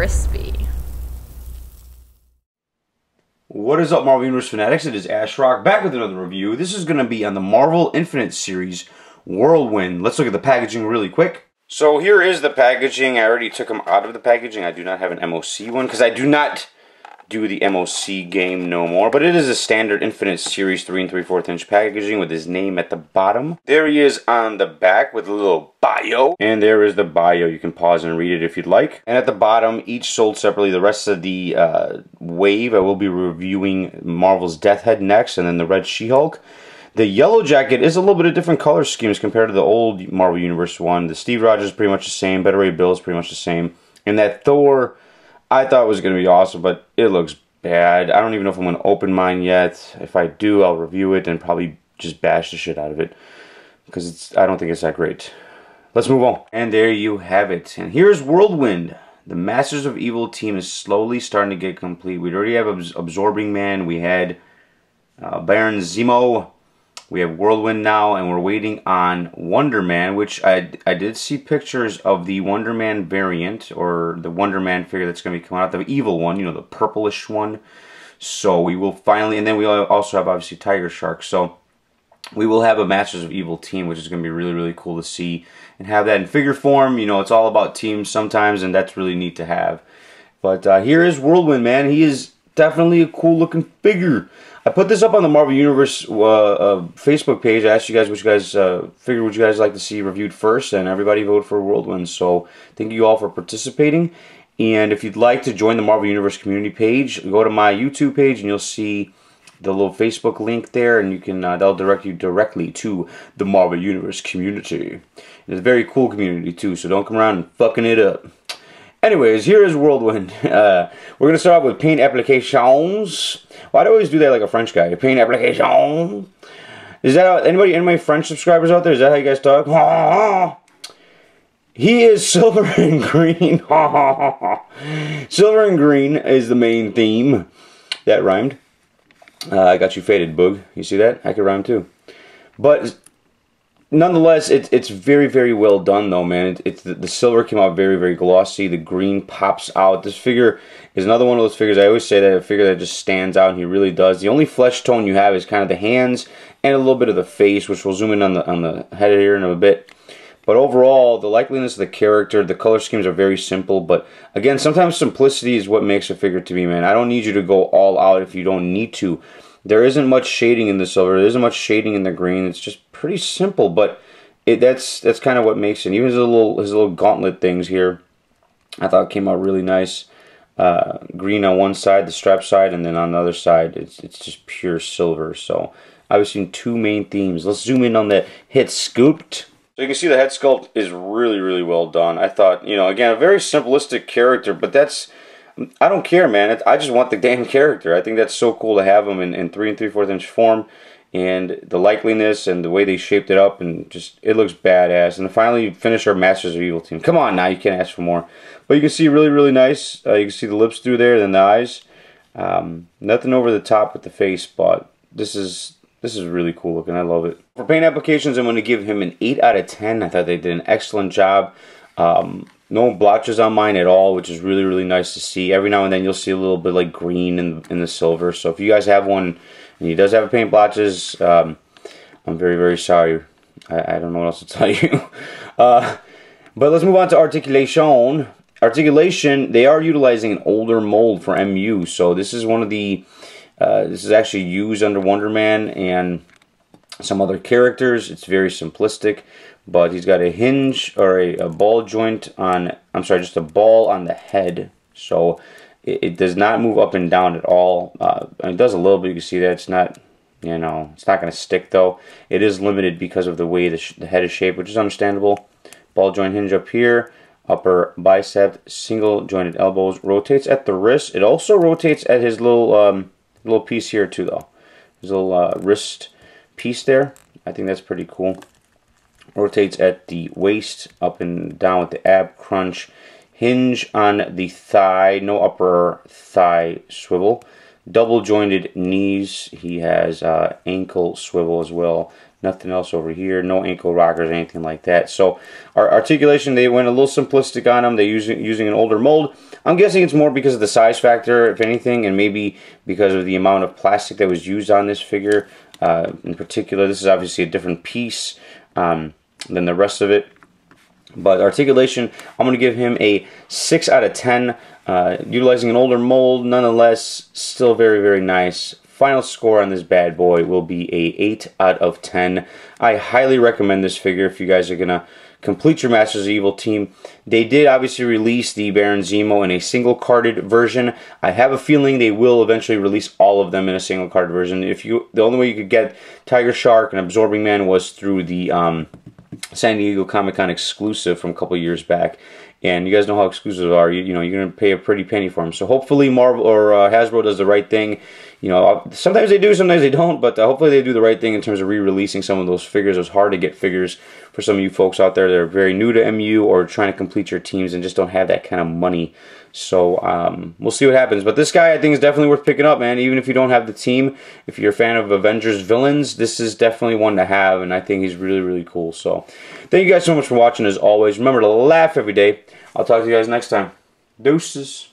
crispy. What is up, Marvel Universe fanatics? It is Ashrock back with another review. This is going to be on the Marvel Infinite series, Whirlwind. Let's look at the packaging really quick. So here is the packaging. I already took them out of the packaging. I do not have an MOC one because I do not do the MOC game no more. But it is a standard Infinite series 3 3/4 inch packaging with his name at the bottom. There he is on the back with a little bio. And there is the bio. You can pause and read it if you'd like. And at the bottom, each sold separately. The rest of the wave, I will be reviewing Marvel's Death Head next, and then the Red She-Hulk. The Yellow Jacket is a little bit of different color schemes compared to the old Marvel Universe one. The Steve Rogers is pretty much the same. Beta Ray Bill is pretty much the same. And that Thor, I thought was going to be awesome, but it looks bad. I don't even know if I'm going to open mine yet. If I do, I'll review it and probably just bash the shit out of it, because I don't think it's that great. Let's move on. And there you have it. And here's Whirlwind. The Masters of Evil team is slowly starting to get complete. We already have Absorbing Man. We had Baron Zemo. We have Whirlwind now, and we're waiting on Wonder Man, which I did see pictures of the Wonder Man variant, or the Wonder Man figure that's going to be coming out, the evil one, you know, the purplish one. So we will finally, and then we also have obviously Tiger Shark. So we will have a Masters of Evil team, which is going to be really, really cool to see and have that in figure form. You know, it's all about teams sometimes, and that's really neat to have. But here is Whirlwind, man. He is definitely a cool looking figure. I put this up on the Marvel Universe Facebook page. I asked you guys which you guys figure would you guys like to see reviewed first, and everybody voted for Whirlwind. So thank you all for participating. And if you'd like to join the Marvel Universe community page, go to my YouTube page and you'll see the little Facebook link there, and you can that'll direct you directly to the Marvel Universe community. And it's a very cool community too, so don't come around and fucking it up. Anyways, here is Whirlwind. We're going to start off with Propane Applications. Why do I always do that like a French guy? Propane Applications. Is that anybody, any of my French subscribers out there? Is that how you guys talk? He is silver and green. Silver and green is the main theme. That rhymed. I got you faded, Boog. You see that? I could rhyme too. But nonetheless, it's very, very well done, though, man. The silver came out very, very glossy. The green pops out. This figure is another one of those figures. I always say that a figure that just stands out, and he really does. The only flesh tone you have is kind of the hands and a little bit of the face, which we'll zoom in on the head here in a bit. But overall, the likeliness of the character, the color schemes are very simple. But again, sometimes simplicity is what makes a figure to me, man. I don't need you to go all out if you don't need to. There isn't much shading in the silver. There isn't much shading in the green. It's just pretty simple, but that's kind of what makes it. Even his little gauntlet things here, I thought came out really nice. Green on one side, the strap side, and then on the other side, it's just pure silver. So I've seen two main themes. Let's zoom in on the head sculpt. So you can see the head sculpt is really, really well done. I thought, you know, again, a very simplistic character, but that's, I don't care, man. I just want the damn character. I think that's so cool to have him in 3 3/4 inch form, and the likeliness and the way they shaped it up, and just it looks badass. And finally, finish our Masters of Evil team. Come on now, you can't ask for more. But you can see really, really nice. You can see the lips through there, then the eyes. Nothing over the top with the face, but this is really cool looking. I love it. For Propane Applications, I'm going to give him an 8 out of 10. I thought they did an excellent job. No blotches on mine at all, which is really, really nice to see. Every now and then you'll see a little bit like green in the silver. So if you guys have one and he does have paint blotches, I'm very, very sorry. I don't know what else to tell you. But let's move on to Articulation. Articulation, they are utilizing an older mold for MU. So this is one of the, this is actually used under Wonder Man and some other characters. It's very simplistic. But he's got a hinge, or a ball joint on, I'm sorry, just a ball on the head. So it does not move up and down at all. It does a little bit, you can see that. It's not, you know, it's not going to stick though. It is limited because of the way the head is shaped, which is understandable. Ball joint hinge up here, upper bicep, single jointed elbows, rotates at the wrist. It also rotates at his little piece here too though. His little wrist piece there. I think that's pretty cool. Rotates at the waist, up and down with the ab crunch. Hinge on the thigh, no upper thigh swivel. Double jointed knees. He has ankle swivel as well. Nothing else over here. No ankle rockers or anything like that. So our articulation, they went a little simplistic on them. They're using an older mold. I'm guessing it's more because of the size factor, if anything, and maybe because of the amount of plastic that was used on this figure. In particular, this is obviously a different piece than the rest of it. But articulation, I'm going to give him a 6 out of 10. Utilizing an older mold, nonetheless, still very, very nice. Final score on this bad boy will be a 8 out of 10. I highly recommend this figure if you guys are going to complete your Masters of Evil team. They did obviously release the Baron Zemo in a single carded version. I have a feeling they will eventually release all of them in a single carded version. The only way you could get Tiger Shark and Absorbing Man was through the San Diego Comic-Con exclusive from a couple years back. And you guys know how exclusives are. You know, you're going to pay a pretty penny for them. So hopefully Marvel or Hasbro does the right thing. You know, sometimes they do, sometimes they don't. But hopefully they do the right thing in terms of re-releasing some of those figures. It was hard to get figures for some of you folks out there that are very new to MU or trying to complete your teams and just don't have that kind of money. So we'll see what happens. But this guy I think is definitely worth picking up, man. Even if you don't have the team, if you're a fan of Avengers villains, this is definitely one to have. And I think he's really, really cool. So thank you guys so much for watching as always. Remember to laugh every day. I'll talk to you guys next time. Deuces.